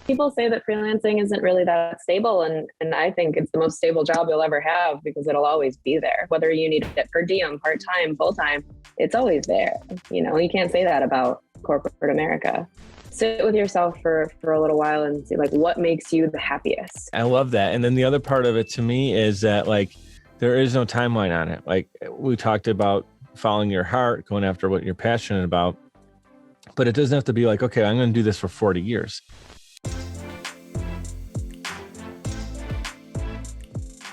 people say that freelancing isn't really that stable. And I think it's the most stable job you'll ever have because it'll always be there. Whether you need it per diem, part-time, full-time, it's always there. You can't say that about corporate America. Sit with yourself for a little while and see like what makes you the happiest. I love that. And then the other part of it to me is that like, there is no timeline on it. Like we talked about following your heart, going after what you're passionate about, but it doesn't have to be like, okay, I'm going to do this for 40 years.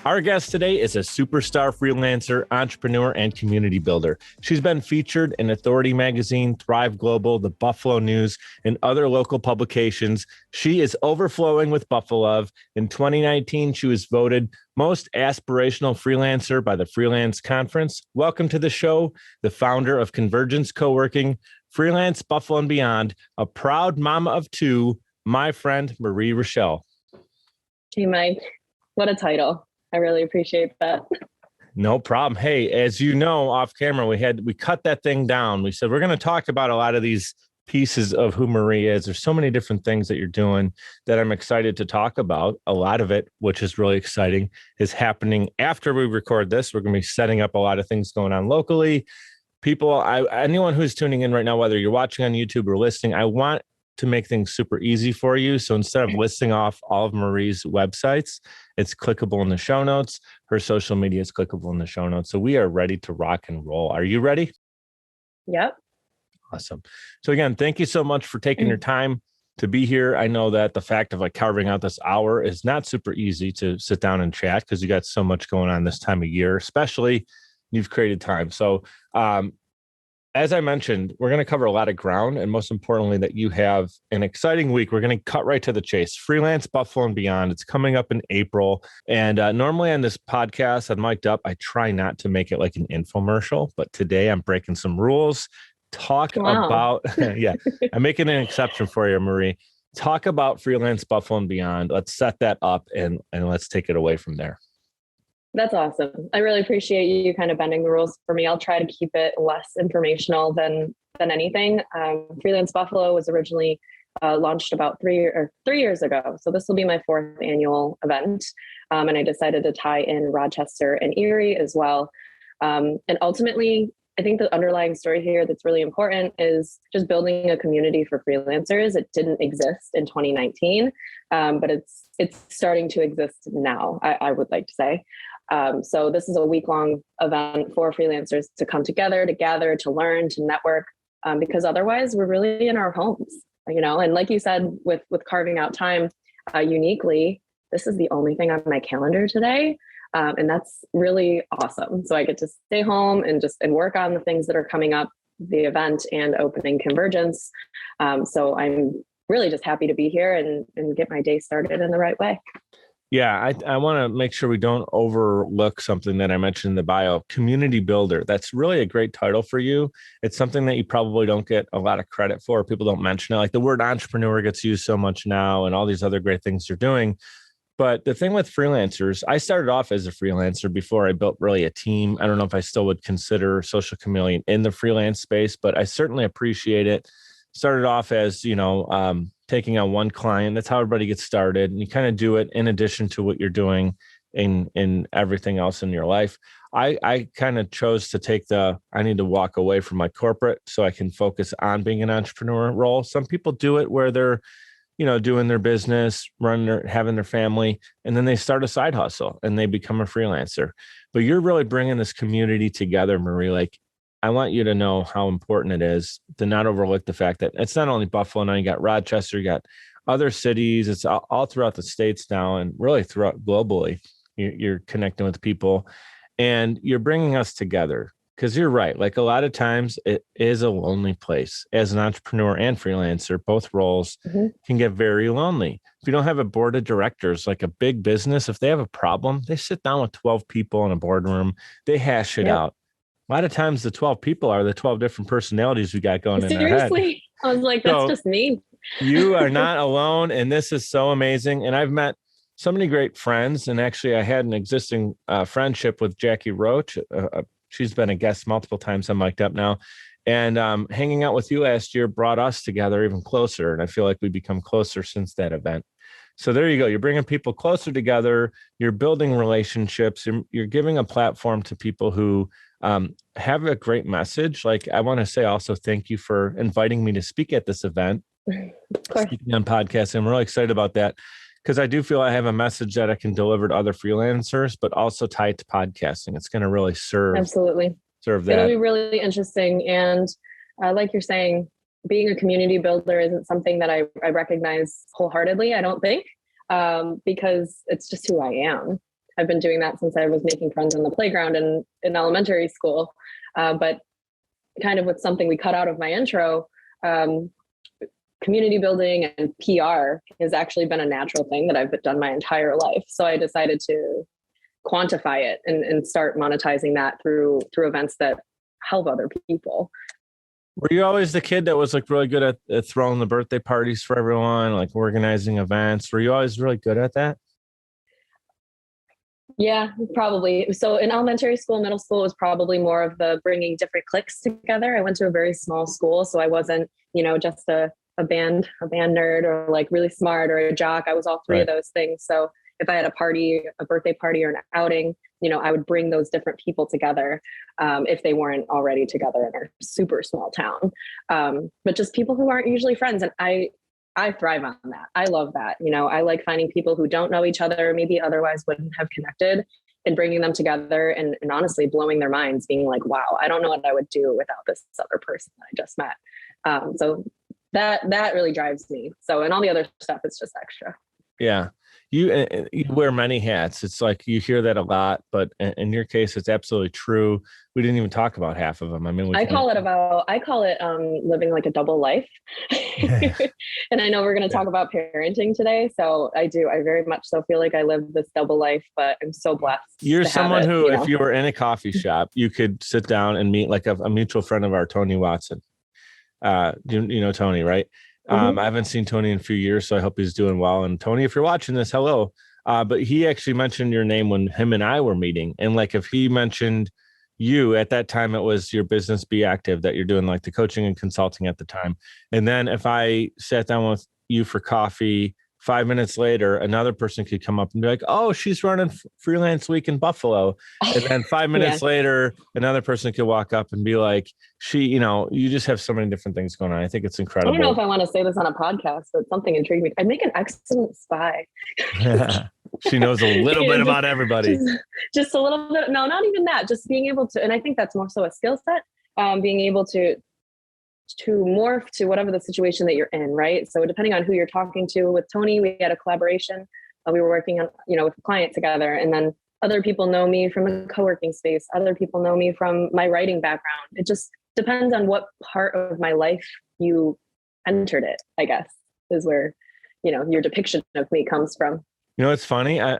Our guest today is a superstar freelancer, entrepreneur, and community builder. She's been featured in Authority Magazine, Thrive Global, the Buffalo News, and other local publications. She is overflowing with Buffalove. In 2019, she was voted most aspirational freelancer by the Freelance Conference. Welcome to the show, the founder of Convergence Coworking, Freelance, Buffalo, and Beyond, a proud mama of two, my friend, Marie Rachelle. Hey, Mike, what a title. I really appreciate that. No problem. Hey, as you know, off camera, we cut that thing down. We said, we're going to talk about a lot of these pieces of who Marie is. There's so many different things that you're doing that I'm excited to talk about. A lot of it, which is really exciting, is happening after we record this. We're going to be setting up a lot of things going on locally. Anyone who's tuning in right now, whether you're watching on YouTube or listening, I want to make things super easy for you. So instead of listing off all of Marie's websites, it's clickable in the show notes. Her social media is clickable in the show notes. So we are ready to rock and roll. Are you ready? Yep. Awesome. So again, thank you so much for taking your time to be here. I know that the fact of like carving out this hour is not super easy to sit down and chat because you got so much going on this time of year, especially you've created time. So, as I mentioned, we're going to cover a lot of ground, and most importantly, that you have an exciting week. We're going to cut right to the chase. Freelance, Buffalo, and Beyond. It's coming up in April. And normally on this podcast, on Mic'd Up, I try not to make it like an infomercial, but today I'm breaking some rules. About, I'm making an exception for you, Marie. Talk about Freelance, Buffalo, and Beyond. Let's set that up and let's take it away from there. That's awesome. I really appreciate you kind of bending the rules for me. I'll try to keep it less informational than anything. Freelance Buffalo was originally launched about 3 years ago. So this will be my 4th annual event. And I decided to tie in Rochester and Erie as well. And ultimately, I think the underlying story here that's really important is just building a community for freelancers. It didn't exist in 2019, but it's starting to exist now, I would like to say. So this is a week-long event for freelancers to come together, to gather, to learn, to network, because otherwise we're really in our homes, and like you said, with carving out time uniquely, this is the only thing on my calendar today. And that's really awesome. So I get to stay home and work on the things that are coming up, the event and opening Convergence. So I'm really just happy to be here and get my day started in the right way. Yeah, I want to make sure we don't overlook something that I mentioned in the bio, community builder. That's really a great title for you. It's something that you probably don't get a lot of credit for. People don't mention it. Like the word entrepreneur gets used so much now and all these other great things you're doing. But the thing with freelancers, I started off as a freelancer before I built really a team. I don't know if I still would consider Social Chameleon in the freelance space, but I certainly appreciate it. Started off as, taking on one client. That's how everybody gets started. And you kind of do it in addition to what you're doing in everything else in your life. I kind of chose to I need to walk away from my corporate so I can focus on being an entrepreneur role. Some people do it where they're, doing their business, having their family, and then they start a side hustle and they become a freelancer. But you're really bringing this community together, Marie. Like, I want you to know how important it is to not overlook the fact that it's not only Buffalo. Now you got Rochester, you got other cities. It's all throughout the states now, and really throughout globally. You're connecting with people, and you're bringing us together. Because you're right. Like a lot of times, it is a lonely place. As an entrepreneur and freelancer, both roles can get very lonely. If you don't have a board of directors, like a big business, if they have a problem, they sit down with 12 people in a boardroom. They hash it out. A lot of times the 12 people are the 12 different personalities we got going in our head. Seriously? I was like, that's just me. You are not alone. And this is so amazing. And I've met so many great friends. And actually, I had an existing friendship with Jackie Roach. She's been a guest multiple times on Mic'd Up now. And hanging out with you last year brought us together even closer. And I feel like we've become closer since that event. So there you go. You're bringing people closer together. You're building relationships. You're giving a platform to people who have a great message. Like, I want to say also thank you for inviting me to speak at this event, speaking on podcasts. I'm really excited about that because I do feel I have a message that I can deliver to other freelancers, but also tie it to podcasting. It's going to really serve. Absolutely. Serve that. It'll be really interesting. And like you're saying, being a community builder isn't something that I recognize wholeheartedly, I don't think, because it's just who I am. I've been doing that since I was making friends on the playground and in elementary school. But kind of with something we cut out of my intro, community building and PR has actually been a natural thing that I've done my entire life. So I decided to quantify it and start monetizing that through events that help other people. Were you always the kid that was like really good at throwing the birthday parties for everyone, like organizing events? Were you always really good at that? Yeah, probably. So in elementary school, middle school, it was probably more of the bringing different cliques together. I went to a very small school, so I wasn't, just a band nerd or like really smart or a jock. I was all three of those things. So if I had a party, a birthday party or an outing, I would bring those different people together if they weren't already together in our super small town. But just people who aren't usually friends. And I thrive on that. I love that. I like finding people who don't know each other, maybe otherwise wouldn't have connected, and bringing them together and honestly blowing their minds, being like, wow, I don't know what I would do without this other person that I just met. So that really drives me. So, and all the other stuff is just extra. Yeah. You wear many hats. It's like you hear that a lot, but in your case, it's absolutely true. We didn't even talk about half of them. I mean, I call it living like a double life. And I know we're going to talk about parenting today. So I very much so feel like I live this double life, but I'm so blessed. You're someone who, if you were in a coffee shop, you could sit down and meet like a mutual friend of our, Tony Watson. You know Tony, right? I haven't seen Tony in a few years, so I hope he's doing well. And Tony, if you're watching this, hello. But he actually mentioned your name when him and I were meeting. And like, if he mentioned you at that time, it was your business Be Active that you're doing, like the coaching and consulting at the time. And then if I sat down with you for coffee, 5 minutes later, another person could come up and be like, oh, she's running Freelance Week in Buffalo. And then 5 minutes later, another person could walk up and be like, you just have so many different things going on. I think it's incredible. I don't know if I want to say this on a podcast, but something intrigued me. I make an excellent spy. She knows a little bit about everybody. Just a little bit. No, not even that. Just being able to, and I think that's more so a skill set, being able to morph to whatever the situation that you're in, right? So depending on who you're talking to. With Tony, we had a collaboration. We were working on, with a client together, and then other people know me from a co-working space. Other people know me from my writing background. It just depends on what part of my life you entered it, I guess, is where, your depiction of me comes from. It's funny. I'm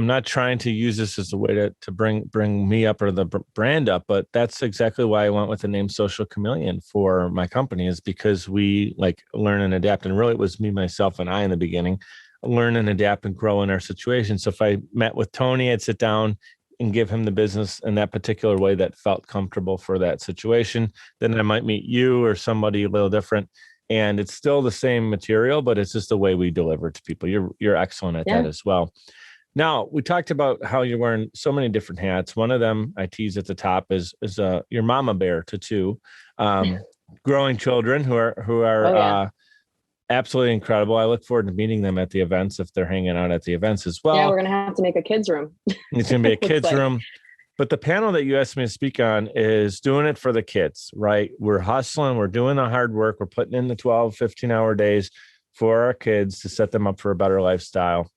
not trying to use this as a way to bring me up or the brand up, but that's exactly why I went with the name Social Chameleon for my company, is because we like learn and adapt. And really it was me, myself, and I in the beginning, learn and adapt and grow in our situation. So if I met with Tony, I'd sit down and give him the business in that particular way that felt comfortable for that situation. Then I might meet you or somebody a little different. And it's still the same material, but it's just the way we deliver it to people. You're excellent at that as well. Now, we talked about how you're wearing so many different hats. One of them I teased at the top is your mama bear tattoo. Growing children who are absolutely incredible. I look forward to meeting them at the events if they're hanging out at the events as well. Yeah, we're going to have to make a kids room. It's going to be a kids room. But the panel that you asked me to speak on is doing it for the kids, right? We're hustling. We're doing the hard work. We're putting in the 12, 15-hour days for our kids to set them up for a better lifestyle.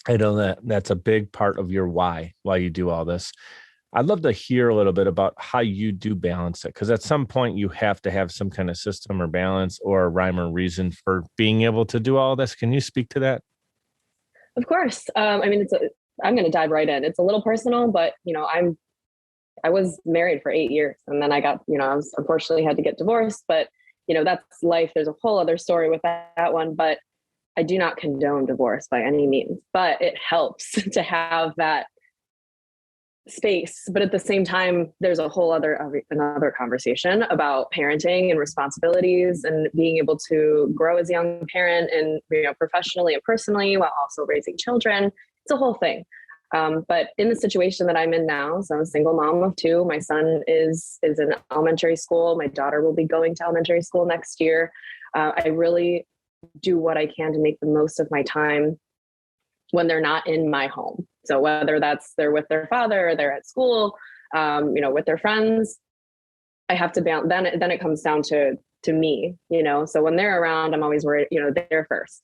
I know that's a big part of your why you do all this. I'd love to hear a little bit about how you do balance it, because at some point you have to have some kind of system or balance or rhyme or reason for being able to do all this. Can you speak to that? Of course. I'm going to dive right in. It's a little personal, but I was married for 8 years, and then I got, I was unfortunately had to get divorced, but that's life. There's a whole other story with that one, but I do not condone divorce by any means, but it helps to have that space. But at the same time, there's a whole another conversation about parenting and responsibilities and being able to grow as a young parent and, professionally and personally while also raising children. It's a whole thing. But in the situation that I'm in now, so I'm a single mom of two. My son is in elementary school. My daughter will be going to elementary school next year. I really do what I can to make the most of my time when they're not in my home. So whether that's they're with their father or they're at school, with their friends, I have to balance. Then it comes down to me, So when they're around, I'm always worried. They're first.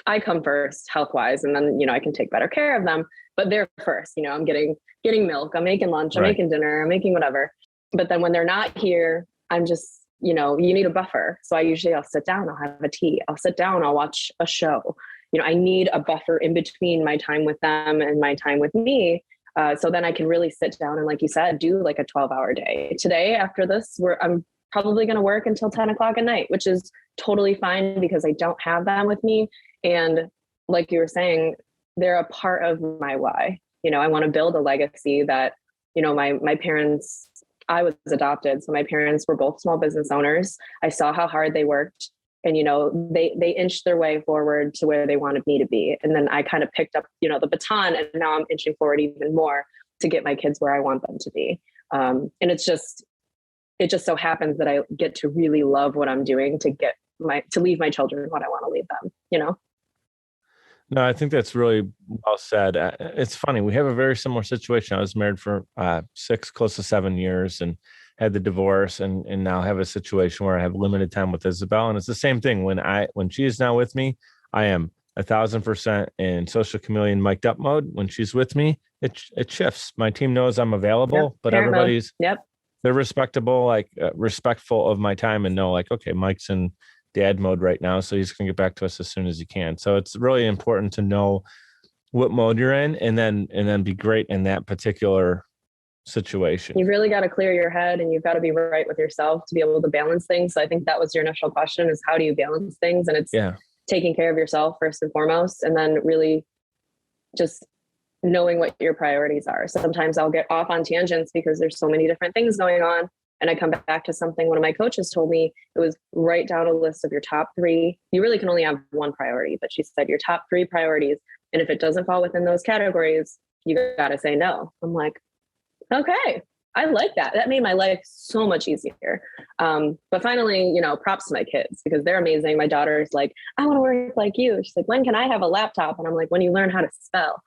I come first health wise, and then I can take better care of them. But they're first. I'm getting milk. I'm making lunch. I'm making dinner. I'm making whatever. But then when they're not here, I'm just you need a buffer. So I'll sit down. I'll have a tea. I'll sit down. I'll watch a show. I need a buffer in between my time with them and my time with me. So then I can really sit down and, like you said, do like a 12-hour day. Today, after this, I'm probably going to work until 10 o'clock at night, which is totally fine because I don't have them with me. And like you were saying, they're a part of my why. I want to build a legacy that, my parents, I was adopted. So my parents were both small business owners. I saw how hard they worked. And, they inched their way forward to where they wanted me to be. And then I kind of picked up, the baton, and now I'm inching forward even more to get my kids where I want them to be. And it just so happens that I get to really love what I'm doing to leave my children what I want to leave them, No, I think that's really well said. It's funny. We have a very similar situation. I was married for 6, close to 7 years, and had the divorce, and now have a situation where I have limited time with Isabel. And it's the same thing when she is now with me, I am 1,000% in social chameleon mic'd up mode. When she's with me, it shifts. My team knows I'm available, but everybody's, they're respectable, respectful of my time, and know okay, Mike's in dad mode right now, so he's going to get back to us as soon as he can. So it's really important to know what mode you're in, and then be great in that particular situation. You've really got to clear your head, and you've got to be right with yourself to be able to balance things. So I think that was your initial question, is how do you balance things? And it's taking care of yourself first and foremost, and then really just knowing what your priorities are. Sometimes I'll get off on tangents because there's so many different things going on. And I come back to something one of my coaches told me. It was, write down a list of your top 3. You really can only have one priority, but she said your top 3 priorities. And if it doesn't fall within those categories, you got to say no. I'm like, okay, I like that. That made my life so much easier. But finally, props to my kids because they're amazing. My daughter is like, I want to work like you. She's like, when can I have a laptop? And I'm like, when you learn how to spell.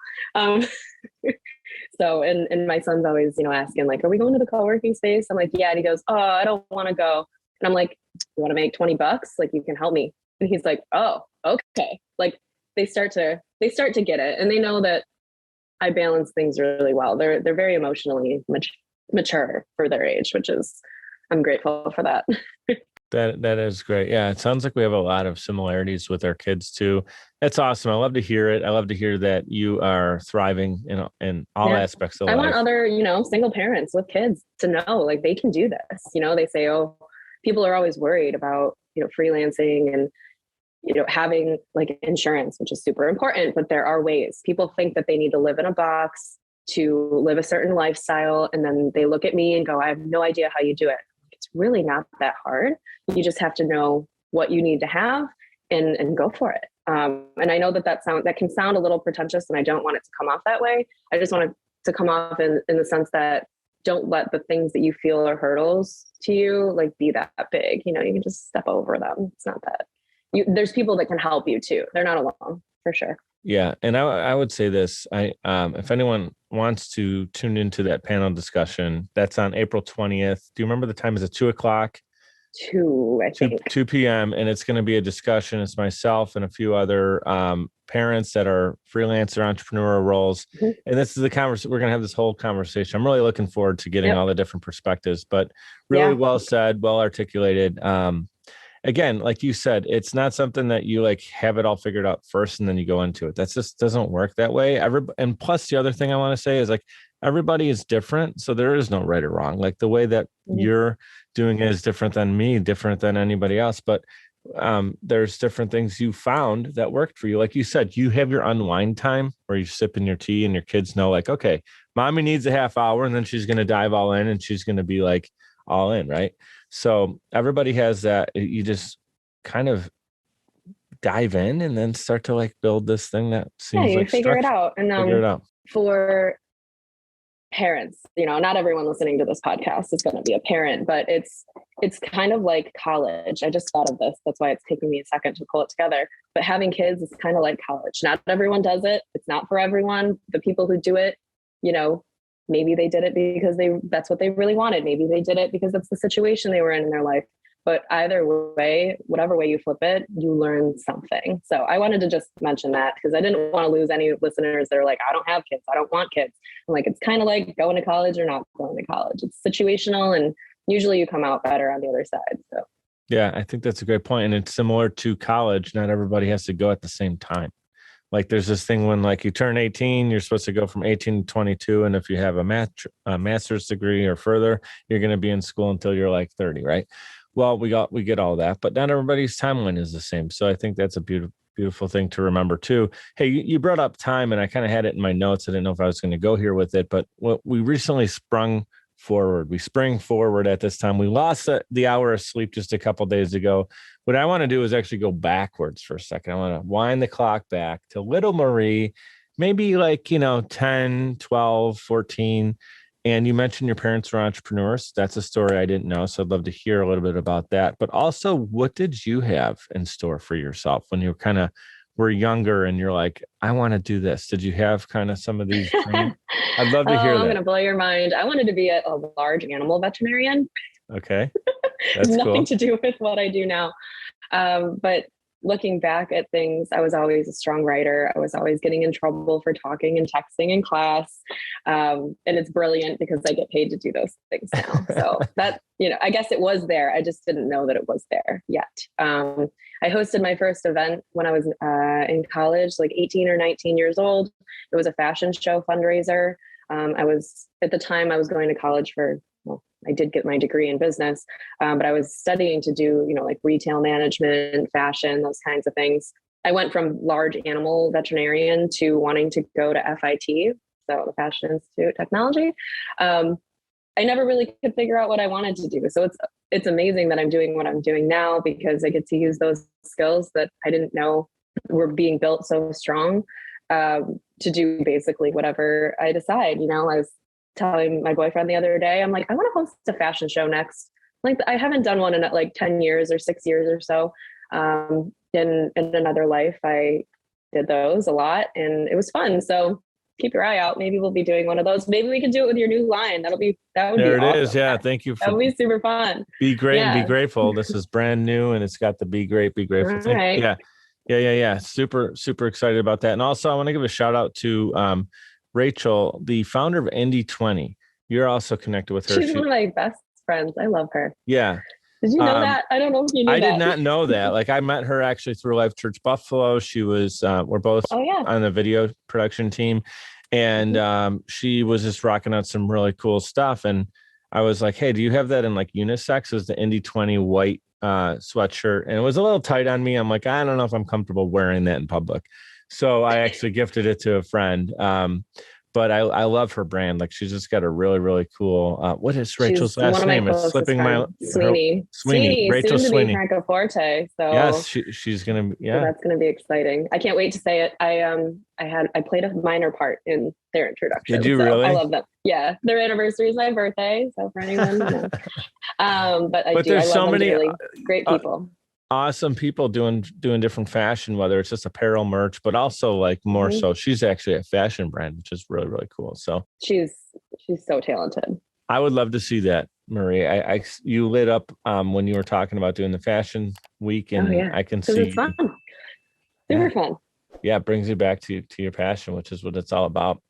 So, and my son's always, asking like, are we going to the co-working space? I'm like, yeah. And he goes, oh, I don't want to go. And I'm like, you want to make $20? Like, you can help me. And he's like, oh, okay. Like they start to get it. And they know that I balance things really well. They're very emotionally mature for their age, which is, I'm grateful for that. That is great. Yeah. It sounds like we have a lot of similarities with our kids too. That's awesome. I love to hear it. I love to hear that you are thriving in all aspects of life. I want other, single parents with kids to know like they can do this. They say, oh, people are always worried about, freelancing and, having like insurance, which is super important, but there are ways. People think that they need to live in a box to live a certain lifestyle. And then they look at me and go, I have no idea how you do it. It's really not that hard. You just have to know what you need to have and go for it. And I know that can sound a little pretentious, and I don't want it to come off that way. I just want it to come off in the sense that don't let the things that you feel are hurdles to you, like be that big. You can just step over them. It's not that. There's people that can help you too. They're not alone, for sure. Yeah. And I would say this, if anyone wants to tune into that panel discussion, that's on April 20th. Do you remember the time? Is it 2:00? 2, I think. 2 p.m. And it's going to be a discussion. It's myself and a few other parents that are freelancer entrepreneurial roles. Mm-hmm. And this is the conversation. We're going to have this whole conversation. I'm really looking forward to getting all the different perspectives, but really well said, well articulated. Again, like you said, it's not something that you like have it all figured out first and then you go into it. That just doesn't work that way. And plus the other thing I want to say is like, everybody is different. So there is no right or wrong. Like the way that you're doing it is different than me, different than anybody else. But there's different things you found that worked for you. Like you said, you have your unwind time where you're sipping your tea and your kids know like, okay, mommy needs a half hour, and then she's going to dive all in, and she's going to be like all in, right? So everybody has that. You just kind of dive in and then start to like build this thing that seems like figure it out. And figure it out. For parents, not everyone listening to this podcast is going to be a parent, but it's kind of like college. I just thought of this. That's why it's taking me a second to pull it together. But having kids is kind of like college. Not everyone does it. It's not for everyone. The people who do it, maybe they did it because that's what they really wanted. Maybe they did it because that's the situation they were in their life. But either way, whatever way you flip it, you learn something. So I wanted to just mention that because I didn't want to lose any listeners that are like, I don't have kids. I don't want kids. I'm like, it's kind of like going to college or not going to college. It's situational, and usually you come out better on the other side. So yeah, I think that's a great point. And it's similar to college. Not everybody has to go at the same time. Like there's this thing when like you turn 18, you're supposed to go from 18 to 22. And if you have a master's degree or further, you're going to be in school until you're like 30, right? Well, we get all that, but not everybody's timeline is the same. So I think that's a beautiful thing to remember too. Hey, you brought up time, and I kind of had it in my notes. I didn't know if I was going to go here with it, but we recently sprung forward. We spring forward at this time. We lost the hour of sleep just a couple of days ago. What I want to do is actually go backwards for a second. I want to wind the clock back to little Marie, maybe like, 10, 12, 14. And you mentioned your parents were entrepreneurs. That's a story I didn't know. So I'd love to hear a little bit about that. But also, what did you have in store for yourself when you were younger and you're like, I want to do this? Did you have kind of some of these dreams? I'd love to hear that. I'm going to blow your mind. I wanted to be a large animal veterinarian. Okay. That's Nothing cool. to do with what I do now. But looking back at things, I was always a strong writer. I was always getting in trouble for talking and texting in class. And it's brilliant because I get paid to do those things now. So that, I guess it was there. I just didn't know that it was there yet. I hosted my first event when I was in college, like 18 or 19 years old. It was a fashion show fundraiser. At the time I was going to college I did get my degree in business, but I was studying to do, like retail management, fashion, those kinds of things. I went from large animal veterinarian to wanting to go to FIT, so the Fashion Institute of Technology. I never really could figure out what I wanted to do. So it's amazing that I'm doing what I'm doing now because I get to use those skills that I didn't know were being built so strong to do basically whatever I decide. I was telling my boyfriend the other day, I'm like, I want to host a fashion show next. Like I haven't done one in like 10 years or 6 years or so. In another life, I did those a lot and it was fun. So keep your eye out. Maybe we'll be doing one of those. Maybe we can do it with your new line. That would be there it awesome. Is. Yeah. Thank you. That would be super fun. Be great and be grateful. This is brand new and it's got the be great, be grateful thing. Right. Yeah. Super, super excited about that. And also I want to give a shout out to, Rachelle, the founder of Indie20. You're also connected with her. She's one of my best friends. I love her. Yeah. Did you know that? I don't know if you knew that. I did not know that. Like I met her actually through Life Church Buffalo. She was, we're both on the video production team. And she was just rocking out some really cool stuff. And I was like, hey, do you have that in like unisex? It was the Indie20 white sweatshirt. And it was a little tight on me. I'm like, I don't know if I'm comfortable wearing that in public. So I actually gifted it to a friend. But I love her brand. Like she's just got a really, really cool. What is Rachel's last name? It's slipping my Sweeney. Rachel soon Sweeney. To be Francoforte. So yes, she's gonna. Yeah, so that's gonna be exciting. I can't wait to say it. I played a minor part in their introduction. Did you really? I love them. Yeah, their anniversary is my birthday. So for anyone, but there's so many really great people. Awesome people doing different fashion, whether it's just apparel merch, but also like more so she's actually a fashion brand, which is really, really cool. So she's so talented. I would love to see that, Marie. You lit up when you were talking about doing the fashion week, and I can see it's fun. Super fun. Yeah, it brings you back to your passion, which is what it's all about.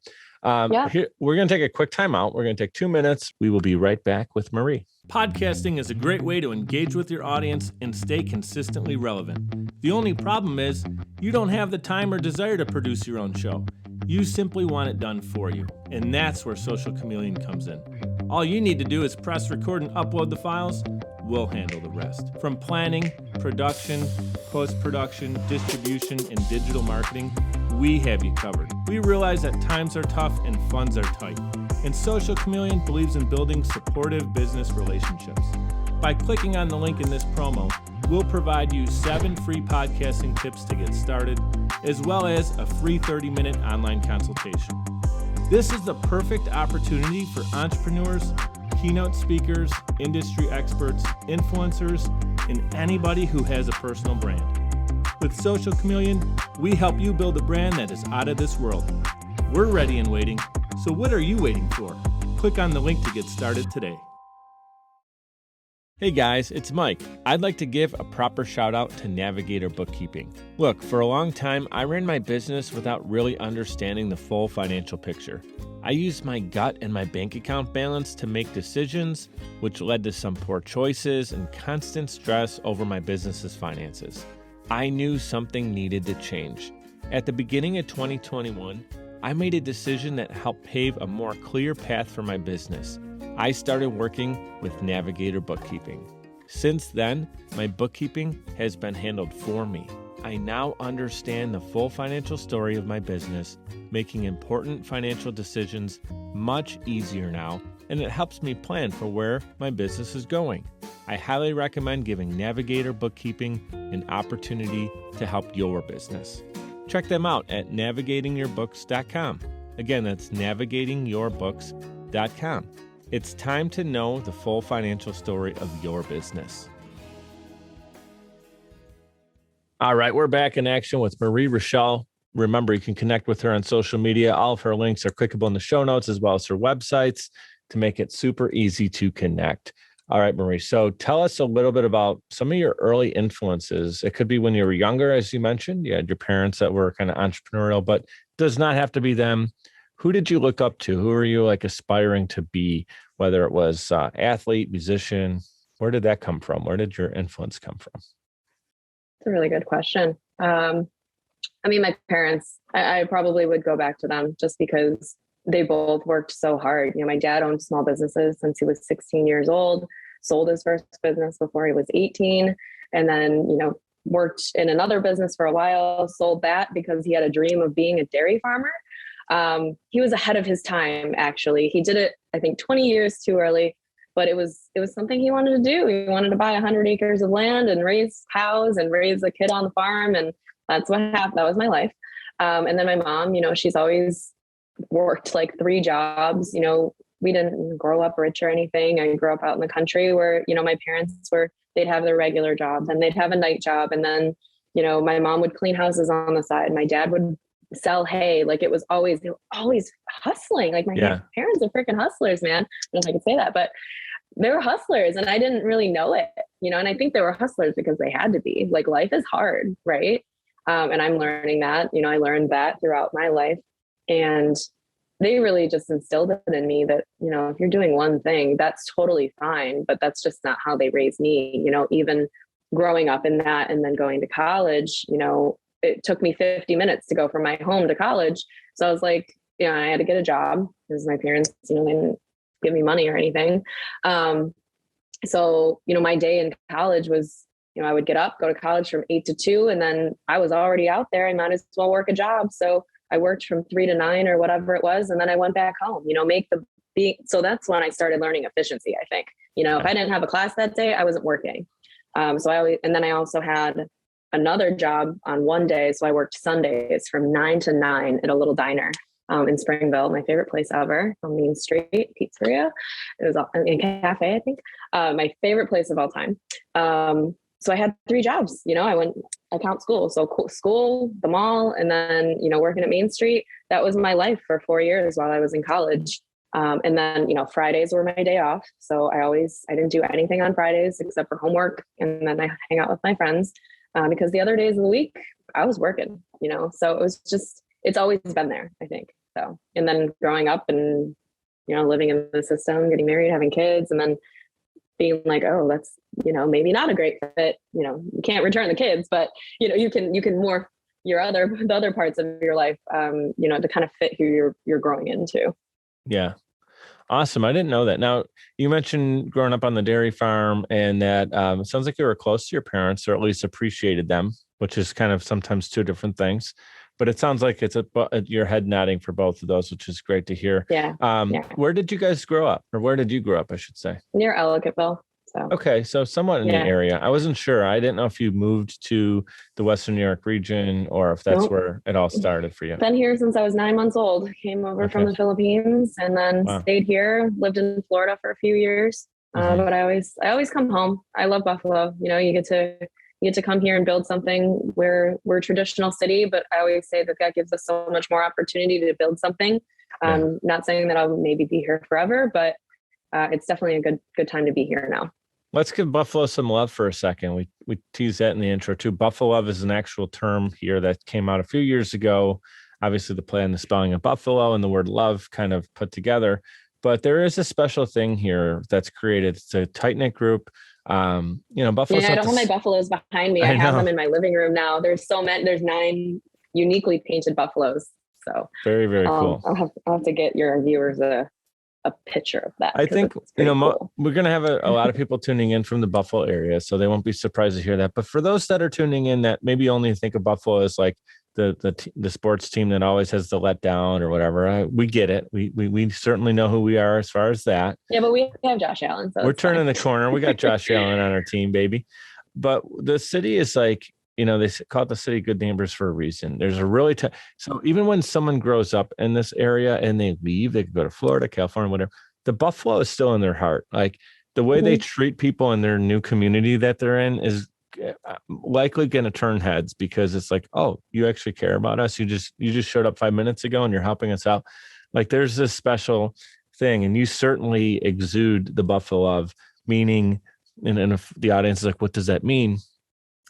Here, we're going to take a quick time out. We're going to take 2 minutes. We will be right back with Marie. Podcasting is a great way to engage with your audience and stay consistently relevant. The only problem is you don't have the time or desire to produce your own show. You simply want it done for you. And that's where Social Chameleon comes in. All you need to do is press record and upload the files. We'll handle the rest. From planning, production, post-production, distribution, and digital marketing, we have you covered. We realize that times are tough and funds are tight, and Social Chameleon believes in building supportive business relationships. By clicking on the link in this promo, we'll provide you 7 free podcasting tips to get started, as well as a free 30-minute online consultation. This is the perfect opportunity for entrepreneurs, keynote speakers, industry experts, influencers, and anybody who has a personal brand. With Social Chameleon, we help you build a brand that is out of this world. We're ready and waiting, so what are you waiting for? Click on the link to get started today. Hey guys, it's Mike. I'd like to give a proper shout out to Navigator Bookkeeping. Look, for a long time, I ran my business without really understanding the full financial picture. I used my gut and my bank account balance to make decisions, which led to some poor choices and constant stress over my business's finances. I knew something needed to change. At the beginning of 2021, I made a decision that helped pave a more clear path for my business. I started working with Navigator Bookkeeping. Since then, my bookkeeping has been handled for me. I now understand the full financial story of my business, making important financial decisions much easier now, and it helps me plan for where my business is going. I highly recommend giving Navigator Bookkeeping an opportunity to help your business. Check them out at navigatingyourbooks.com. Again, that's navigatingyourbooks.com. It's time to know the full financial story of your business. All right, we're back in action with Rachelle. Remember, you can connect with her on social media. All of her links are clickable in the show notes, as well as her websites, to make it super easy to connect. All right, Marie. So tell us a little bit about some of your early influences. It could be when you were younger, as you mentioned. You had your parents that were kind of entrepreneurial, but it does not have to be them. Who did you look up to? Who are you aspiring to be, whether it was athlete, musician? Where did that come from? Where did your influence come from? It's a really good question. My parents, I probably would go back to them just because they both worked so hard. My dad owned small businesses since he was 16 years old, sold his first business before he was 18, and then, worked in another business for a while, sold that because he had a dream of being a dairy farmer. He was ahead of his time, actually. He did it, I think, 20 years too early, but it was something he wanted to do. He wanted to buy 100 acres of land and raise cows and raise a kid on the farm. And that's what happened. That was my life. And then my mom, she's always worked like 3 jobs. We didn't grow up rich or anything. I grew up out in the country where, my parents they'd have their regular jobs and they'd have a night job. And then, my mom would clean houses on the side. My dad would sell hay. Like they were always hustling. Like my parents are freaking hustlers, man. I don't know if I could say that, but they were hustlers and I didn't really know it, and I think they were hustlers because they had to be. Like life is hard, right? And I'm learning that, I learned that throughout my life, and they really just instilled it in me that, if you're doing one thing, that's totally fine, but that's just not how they raised me, even growing up in that and then going to college, it took me 50 minutes to go from my home to college. So I was like, I had to get a job because my parents, they didn't give me money or anything. So, my day in college was, I would get up, go to college from 8 to 2, and then I was already out there. I might as well work a job. So I worked from 3 to 9 or whatever it was. And then I went back home, so that's when I started learning efficiency, I think. If I didn't have a class that day, I wasn't working. And then I also had another job on one day. So I worked Sundays from 9 to 9 at a little diner in Springville, my favorite place ever, on Main Street, pizzeria. It was a cafe, I think. My favorite place of all time. So I had 3 jobs, I went account school. So school, the mall, and then, working at Main Street. That was my life for 4 years while I was in college. And then, Fridays were my day off. So I didn't do anything on Fridays except for homework. And then I hang out with my friends. Because the other days of the week I was working, so it was just, it's always been there, I think. So, and then growing up and, living in the system, getting married, having kids, and then being like, oh, that's, maybe not a great fit, you can't return the kids, but, you can morph the other parts of your life, to kind of fit who you're growing into. Yeah. Awesome. I didn't know that. Now, you mentioned growing up on the dairy farm and that it sounds like you were close to your parents or at least appreciated them, which is kind of sometimes 2 different things. but it sounds like it's your head nodding for both of those, which is great to hear. Yeah. Where did you guys grow up, or where did you grow up, I should say? Near Ellicottville. So. Okay, so somewhat in the area. I wasn't sure. I didn't know if you moved to the Western New York region or if that's where it all started for you. Been here since I was 9 months old. Came over from the Philippines and then stayed here. Lived in Florida for a few years, but I always come home. I love Buffalo. You know, you get to come here and build something. We're a traditional city, but I always say that gives us so much more opportunity to build something. Not saying that I'll maybe be here forever, but it's definitely a good time to be here now. Let's give Buffalo some love for a second. We teased that in the intro too. Buffalove is an actual term here that came out a few years ago. Obviously, the play on the spelling of Buffalo and the word love kind of put together. But there is a special thing here that's created. It's a tight-knit group. Buffalo. Yeah, I don't have my buffaloes behind me. I have them in my living room now. There's so many. There's 9 uniquely painted buffaloes. So very, very cool. I'll have to get your viewers a picture of that. I think, cool. We're going to have a lot of people tuning in from the Buffalo area, so they won't be surprised to hear that. But for those that are tuning in that maybe only think of Buffalo as like the sports team that always has the letdown or whatever, we get it. We certainly know who we are as far as that. Yeah, but we have Josh Allen. So we're turning the corner. We got Josh Allen on our team, baby. But the city is like, they call it the city good neighbors for a reason. There's a really so even when someone grows up in this area and they leave, they could go to Florida, California, whatever. The Buffalo is still in their heart. Like the way they treat people in their new community that they're in is likely going to turn heads because it's like, oh, you actually care about us. You just showed up 5 minutes ago and you're helping us out. Like there's this special thing, and you certainly exude the Buffalove, meaning, and if the audience is like, what does that mean?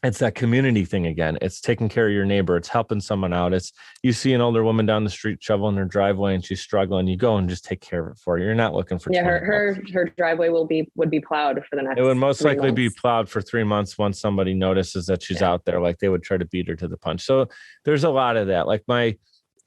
It's that community thing again. It's taking care of your neighbor. It's helping someone out. It's you see an older woman down the street shoveling her driveway and she's struggling. You go and just take care of it for her. You're not looking for her driveway would be plowed for the next. It would most likely months. be plowed for 3 months once somebody notices that she's out there. Like they would try to beat her to the punch. So there's a lot of that. Like a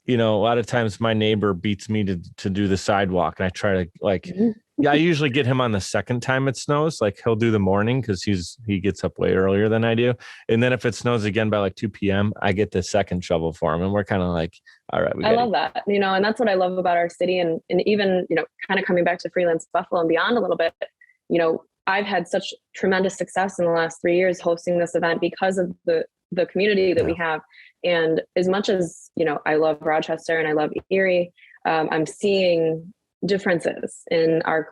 lot of times my neighbor beats me to do the sidewalk, and I try to I usually get him on the second time it snows. Like he'll do the morning because he gets up way earlier than I do. And then if it snows again by like 2 p.m., I get the second shovel for him. And we're kind of like, all right. I love that, and that's what I love about our city. And even, kind of coming back to Freelance Buffalo and beyond a little bit, I've had such tremendous success in the last 3 years hosting this event because of the community that we have. And as much as, I love Rochester and I love Erie, I'm seeing differences in our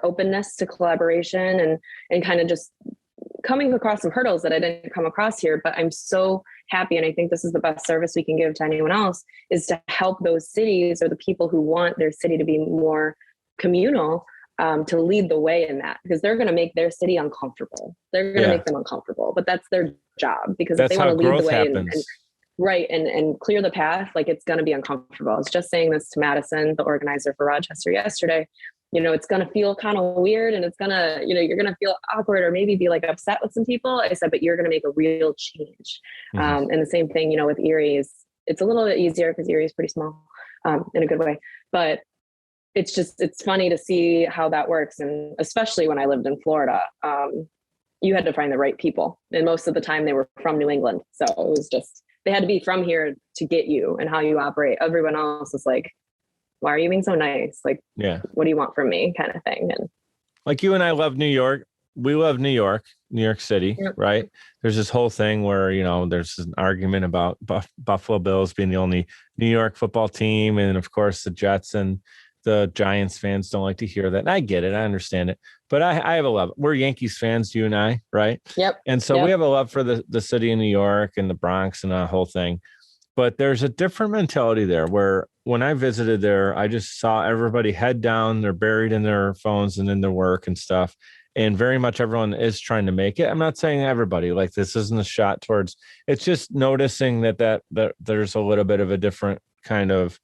openness to collaboration and kind of just coming across some hurdles that I didn't come across here. But I'm so happy, and I think this is the best service we can give to anyone else, is to help those cities or the people who want their city to be more communal, to lead the way in that, because they're going to make their city uncomfortable. They're going to make them uncomfortable, but that's their job, because if they want to lead the way and clear the path, like it's going to be uncomfortable. I was just saying this to Madison, the organizer for Rochester, yesterday. It's going to feel kind of weird, and it's going to, you're going to feel awkward or maybe be like upset with some people. I said, but you're going to make a real change. And the same thing, with Erie it's a little bit easier because Erie is pretty small, in a good way, but it's funny to see how that works. And especially when I lived in Florida, you had to find the right people. And most of the time they were from New England. So it was they had to be from here to get you and how you operate. Everyone else is like, why are you being so nice? Like, what do you want from me, kind of thing? And like you and I love New York. We love New York City, right? There's this whole thing where, there's an argument about Buffalo Bills being the only New York football team. And of course the Jets and the Giants fans don't like to hear that. And I get it. I understand it. But I have a love. We're Yankees fans, you and I, right? Yep. And so we have a love for the city of New York and the Bronx and the whole thing. But there's a different mentality there where when I visited there, I just saw everybody head down. They're buried in their phones and in their work and stuff. And very much everyone is trying to make it. I'm not saying everybody, like this isn't a shot towards, it's just noticing that there's a little bit of a different kind of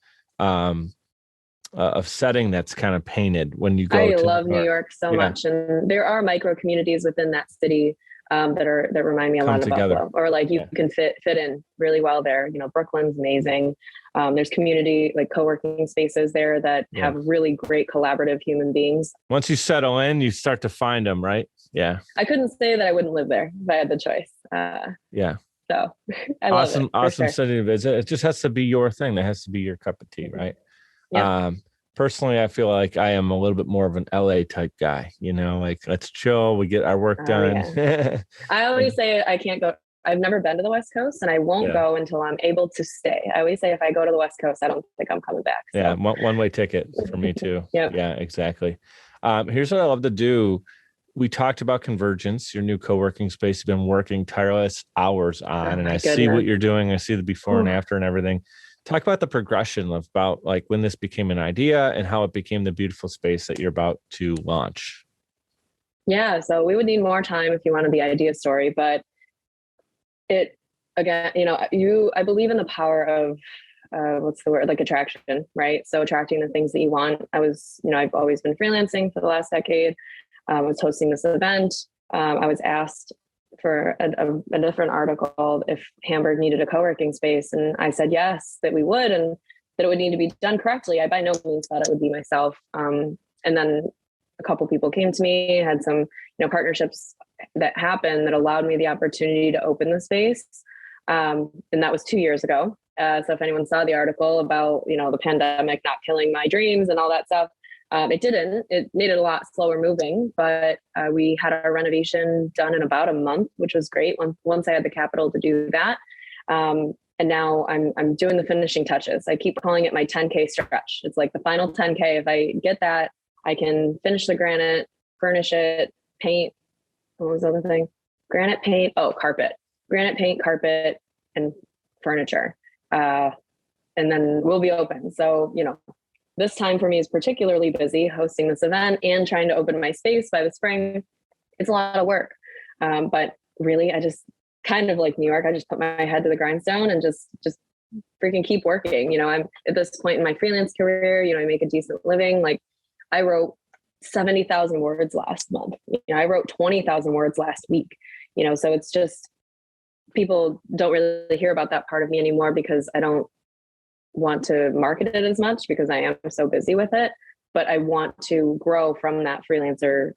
setting that's kind of painted when you go. I love New York so much, and there are micro communities within that city that remind me a lot of Buffalo, or like you can fit in really well there. Brooklyn's amazing. There's community like co-working spaces there that have really great collaborative human beings. Once you settle in, you start to find them, right? Yeah. I couldn't say that I wouldn't live there if I had the choice. So I love it. Awesome Sure. city to visit. It just has to be your thing. That has to be your cup of tea, right? Yeah. Personally, I feel like I am a little bit more of an LA type guy, like let's chill, we get our work Oh done. yeah. I always say I can't go. I've never been to the West Coast, and I won't go until I'm able to stay. I always say if I go to the West Coast, I don't think I'm coming back. So. Yeah, one-way ticket for me too. Yep. Yeah, exactly. Here's what I love to do. We talked about Convergence, your new co-working space you've been working tireless hours on, and I see what you're doing. I see the before and after and everything. Talk about the progression of about like when this became an idea and how it became the beautiful space that you're about to launch. Yeah, so we would need more time if you wanted the idea story, but it, again, I believe in the power of what's the word, like attraction, right? So attracting the things that you want. I've always been freelancing for the last decade. I was hosting this event. I was asked for a different article if Hamburg needed a co-working space. And I said, yes, that we would, and that it would need to be done correctly. I by no means thought it would be myself. And then a couple people came to me, had some, partnerships that happened that allowed me the opportunity to open the space. And that was 2 years ago. So if anyone saw the article about, the pandemic not killing my dreams and all that stuff, it didn't. It made it a lot slower moving, but we had our renovation done in about a month, which was great once I had the capital to do that. And now I'm doing the finishing touches. I keep calling it my 10K stretch. It's like the final 10K. If I get that, I can finish the granite, furnish it, paint. What was the other thing? Granite, paint. Oh, carpet. Granite, paint, carpet, and furniture. And then we'll be open. So, this time for me is particularly busy hosting this event and trying to open my space by the spring. It's a lot of work. But really, I just kind of like New York, I just put my head to the grindstone and just freaking keep working. I'm at this point in my freelance career, I make a decent living. Like I wrote 70,000 words last month. I wrote 20,000 words last week, so it's just, people don't really hear about that part of me anymore because I don't want to market it as much because I am so busy with it, but I want to grow from that freelancer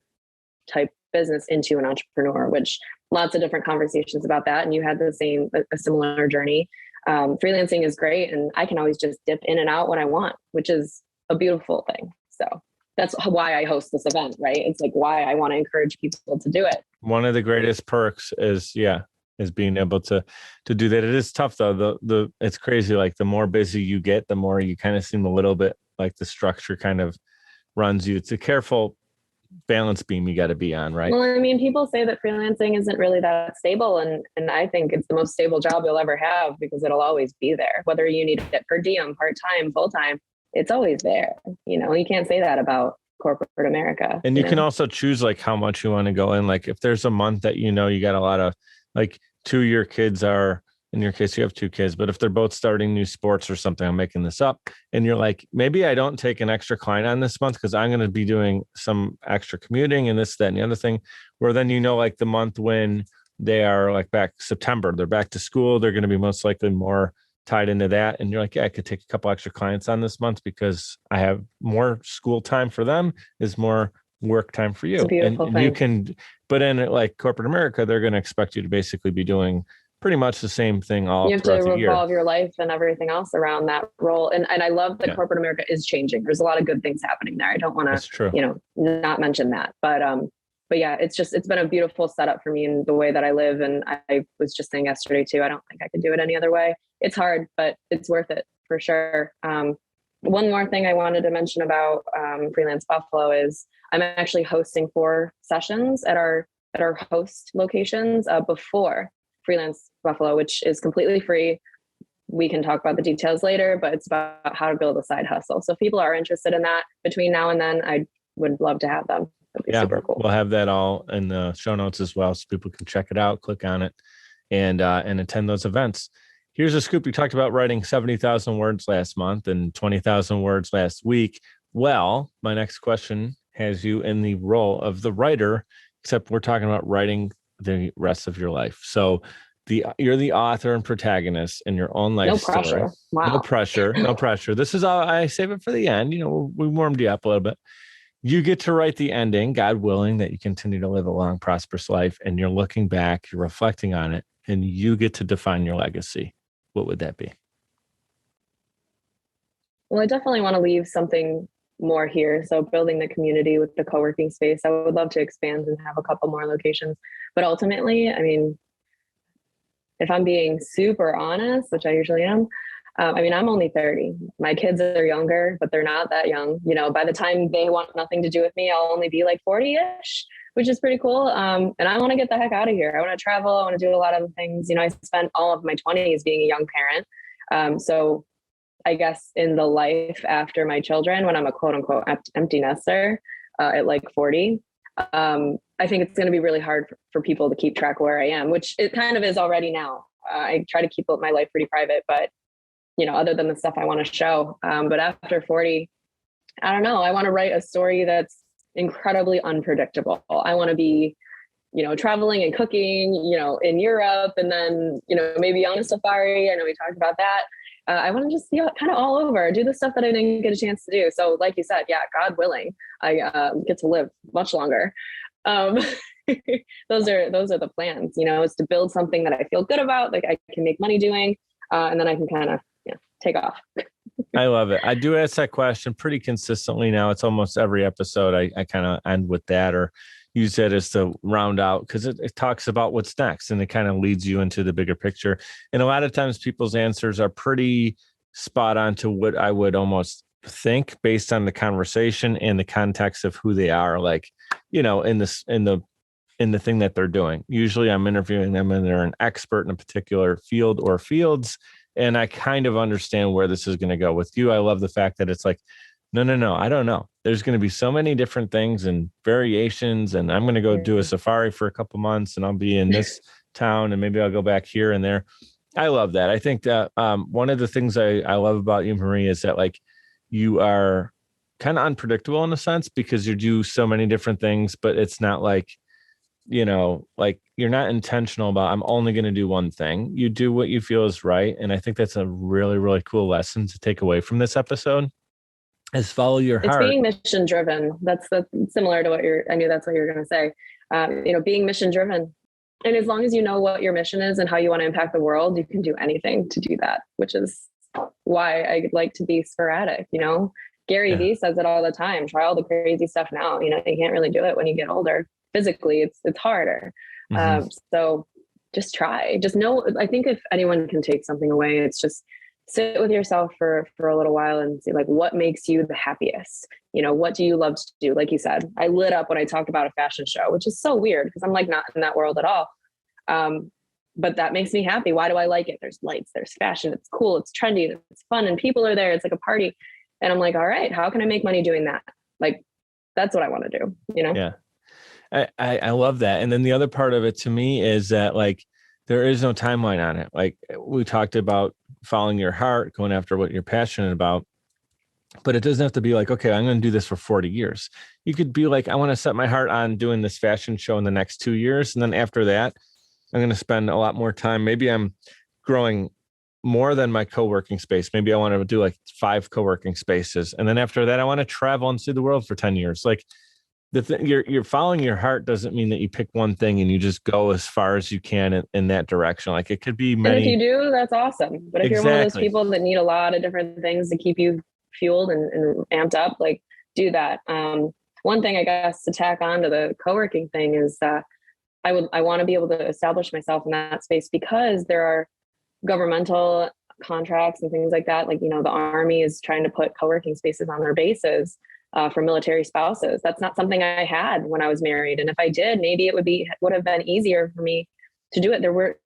type business into an entrepreneur, which lots of different conversations about that. And you had a similar journey. Freelancing is great. And I can always just dip in and out when I want, which is a beautiful thing. So that's why I host this event, right? It's like why I want to encourage people to do it. One of the greatest perks is being able to do that. It is tough though. It's crazy. Like the more busy you get, the more you kind of seem a little bit like the structure kind of runs you. It's a careful balance beam you got to be on, right? Well, I mean, people say that freelancing isn't really that stable. And I think it's the most stable job you'll ever have because it'll always be there. Whether you need it per diem, part-time, full-time, it's always there. You can't say that about corporate America. And you can also choose like how much you want to go in. Like if there's a month that, you got a lot of like 2 of your kids are, in your case, you have 2 kids, but if they're both starting new sports or something, I'm making this up. And you're like, maybe I don't take an extra client on this month because I'm going to be doing some extra commuting and this, that, and the other thing, where then, like the month when they are like back September, they're back to school, they're going to be most likely more tied into that. And you're like, yeah, I could take a couple extra clients on this month because I have more school time for them is more work time for you. It's a beautiful thing. You can, but in like corporate America, they're going to expect you to basically be doing pretty much the same thing all throughout the year. You have to revolve your life and everything else around that role. And I love that corporate America is changing. There's a lot of good things happening there. I don't want to, not mention that, but yeah, it's been a beautiful setup for me in the way that I live. And I was just saying yesterday too, I don't think I could do it any other way. It's hard, but it's worth it for sure. One more thing I wanted to mention about Freelance Buffalo is I'm actually hosting 4 sessions at our host locations before Freelance Buffalo, which is completely free. We can talk about the details later, but it's about how to build a side hustle. So if people are interested in that between now and then, I would love to have them. That'd be super cool. We'll have that all in the show notes as well, so people can check it out, click on it, and attend those events. Here's a scoop. You talked about writing 70,000 words last month and 20,000 words last week. Well, my next question has you in the role of the writer, except we're talking about writing the rest of your life. So you're the author and protagonist in your own life story. Pressure. Wow. No pressure. This is all, I save it for the end. We warmed you up a little bit. You get to write the ending, God willing, that you continue to live a long, prosperous life. And you're looking back, you're reflecting on it. and you get to define your legacy, what would that be? Well, I definitely want to leave something more here. So building the community with the co-working space, I would love to expand and have a couple more locations. But ultimately, I mean, if I'm being super honest, which I usually am, I mean, I'm only 30. My kids are younger, but they're not that young. You know, by the time they want nothing to do with me, I'll only be like 40-ish, which is pretty cool. And I want to get the heck out of here. I want to travel. I want to do a lot of things. You know, I spent all of my 20s being a young parent. So I guess in the life after my children, when I'm a quote unquote empty nester at like 40, I think it's going to be really hard for people to keep track of where I am, which it kind of is already now. I try to keep my life pretty private, but you know, other than the stuff I want to show. But after 40, I don't know. I want to write a story that's incredibly unpredictable. I want to be, you know, traveling and cooking, you know, in Europe, and then, you know, maybe on a safari. I know we talked about that. I want to just be kind of all over, do the stuff that I didn't get a chance to do. So like you said, yeah, God willing, I get to live much longer. Those are the plans, you know, is to build something that I feel good about, like I can make money doing, and then I can kind of take off. I love it. I do ask that question pretty consistently now. It's almost every episode I kind of end with that or use it as to round out, because it talks about what's next and it kind of leads you into the bigger picture. And a lot of times people's answers are pretty spot on to what I would almost think based on the conversation and the context of who they are, like, you know, in the thing that they're doing. Usually I'm interviewing them and they're an expert in a particular field or fields. And I kind of understand where this is going to go. With you, I love the fact that it's like, no, I don't know. There's going to be so many different things and variations, and I'm going to go do a safari for a couple months, and I'll be in this town, and maybe I'll go back here and there. I love that. I think that one of the things I love about you, Marie, is that like you are kind of unpredictable in a sense because you do so many different things, but it's not like, you know, like you're not intentional about, I'm only going to do one thing. You do what you feel is right. And I think that's a really, really cool lesson to take away from this episode is follow your heart. It's being mission driven. That's similar to I knew that's what you were going to say. You know, being mission driven. And as long as you know what your mission is and how you want to impact the world, you can do anything to do that, which is why I like to be sporadic. You know, Gary Vee says it all the time. Try all the crazy stuff now. You know, you can't really do it when you get older. Physically, it's harder. So just try. Just know. I think if anyone can take something away, it's just sit with yourself for a little while and see like what makes you the happiest. You know, what do you love to do? Like you said, I lit up when I talked about a fashion show, which is so weird because I'm like not in that world at all. But that makes me happy. Why do I like it? There's lights, there's fashion, it's cool, it's trendy, it's fun, and people are there. It's like a party. And I'm like, all right, how can I make money doing that? Like, that's what I want to do, you know? Yeah. I love that. And then the other part of it to me is that like, there is no timeline on it. Like we talked about following your heart, going after what you're passionate about, but it doesn't have to be like, okay, I'm going to do this for 40 years. You could be like, I want to set my heart on doing this fashion show in the next 2 years. And then after that, I'm going to spend a lot more time. Maybe I'm growing more than my co-working space. Maybe I want to do like 5 co-working spaces. And then after that, I want to travel and see the world for 10 years. Like you're following your heart doesn't mean that you pick one thing and you just go as far as you can in that direction. Like it could be many. And if you do, that's awesome. But if you're one of those people that need a lot of different things to keep you fueled and amped up, like do that. One thing I guess to tack on to the co-working thing is I want to be able to establish myself in that space because there are governmental contracts and things like that. Like, you know, the Army is trying to put co-working spaces on their bases for military spouses. That's not something I had when I was married. And if I did, maybe it would have been easier for me to do it. There were,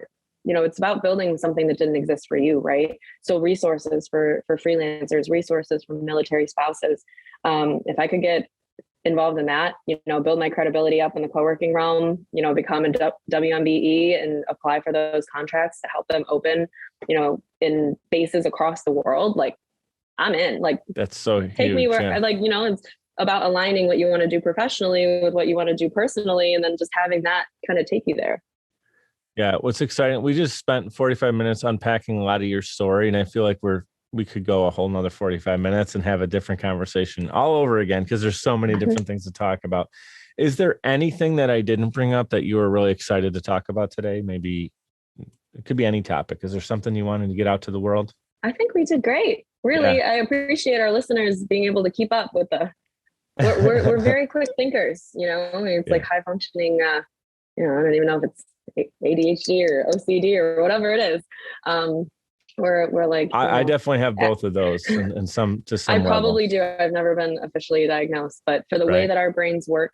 you know, it's about building something that didn't exist for you, right? So resources for freelancers, resources for military spouses. If I could get involved in that, you know, build my credibility up in the co-working realm, you know, become a WMBE and apply for those contracts to help them open, you know, in bases across the world, like I'm in. Like that's so take huge, me where yeah. Like, you know, it's about aligning what you want to do professionally with what you want to do personally, and then just having that kind of take you there. Yeah, what's exciting, we just spent 45 minutes unpacking a lot of your story, and I feel like we could go a whole nother 45 minutes and have a different conversation all over again because there's so many different things to talk about. Is there anything that I didn't bring up that you were really excited to talk about today? Maybe It could be any topic. Is there something you wanted to get out to the world? I think we did great. Really, yeah. I appreciate our listeners being able to keep up with we're very quick thinkers, it's like high functioning, I don't even know if it's ADHD or OCD or whatever it is. We're like, I definitely have both of those and some to some I probably level. do. I've never been officially diagnosed, but for the way that our brains work,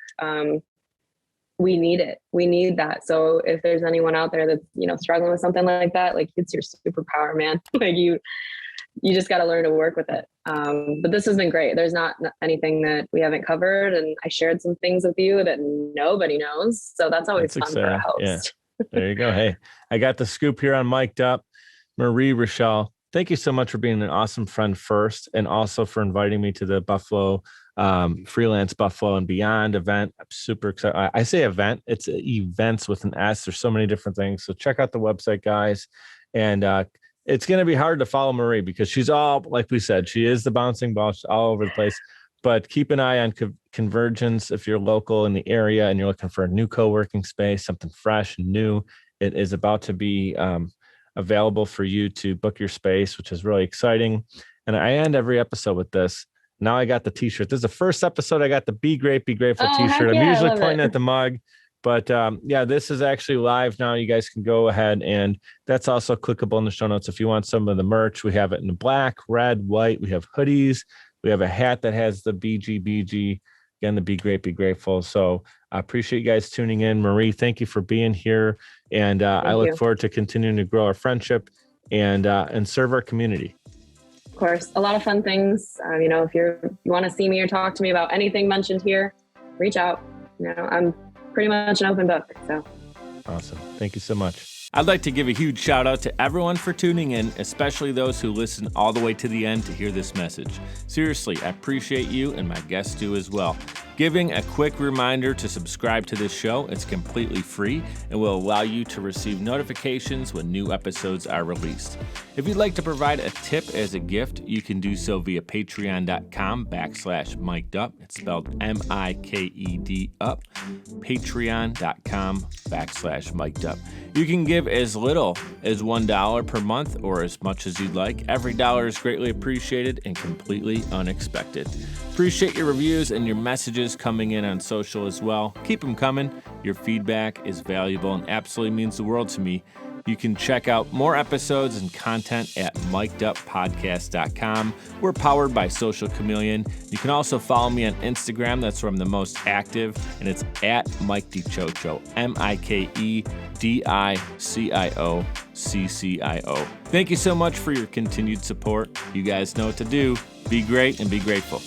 we need it. We need that. So if there's anyone out there that's, struggling with something like that, like it's your superpower, man. Like you just got to learn to work with it. But this has been great. There's not anything that we haven't covered. And I shared some things with you that nobody knows. So that's always fun for a host. Yeah. There you go. Hey, I got the scoop here on Mic'd Up. Marie, Rachelle, thank you so much for being an awesome friend first, and also for inviting me to the Buffalo, Freelance Buffalo and Beyond event. I'm super excited. I say event, it's events with an S. There's so many different things. So check out the website, guys. And it's going to be hard to follow Marie because she's all, like we said, she is the bouncing ball. She's all over the place. But keep an eye on Convergence if you're local in the area and you're looking for a new co-working space, something fresh and new. It is about to be available for you to book your space, which is really exciting. And I end every episode with this. Now I got the t-shirt. This is the first episode I got the Be Great, Be Grateful t-shirt. I'm usually pointing at the mug, but this is actually live now. You guys can go ahead, and that's also clickable in the show notes. If you want some of the merch, we have it in black, red, white. We have hoodies. We have a hat that has the BGBG, again, the Be Great, Be Grateful. So I appreciate you guys tuning in. Marie, thank you for being here. And I look forward to continuing to grow our friendship and serve our community. Of course, a lot of fun things. If you want to see me or talk to me about anything mentioned here, reach out. I'm pretty much an open book. So awesome. Thank you so much. I'd like to give a huge shout out to everyone for tuning in, especially those who listen all the way to the end to hear this message. Seriously, I appreciate you, and my guests do as well. Giving a quick reminder to subscribe to this show. It's completely free and will allow you to receive notifications when new episodes are released. If you'd like to provide a tip as a gift, you can do so via patreon.com/mikedup. It's spelled MIKED up. Patreon.com/mikedup. You can give as little as $1 per month or as much as you'd like. Every dollar is greatly appreciated and completely unexpected. Appreciate your reviews and your messages coming in on social as well. Keep them coming. Your feedback is valuable and absolutely means the world to me. You can check out more episodes and content at mikeduppodcast.com. We're powered by Social Chameleon. You can also follow me on Instagram. That's where I'm the most active, and it's at Mike DiCioccio, MIKEDICIOCCIO. Thank you so much for your continued support. You guys know what to do. Be great and be grateful.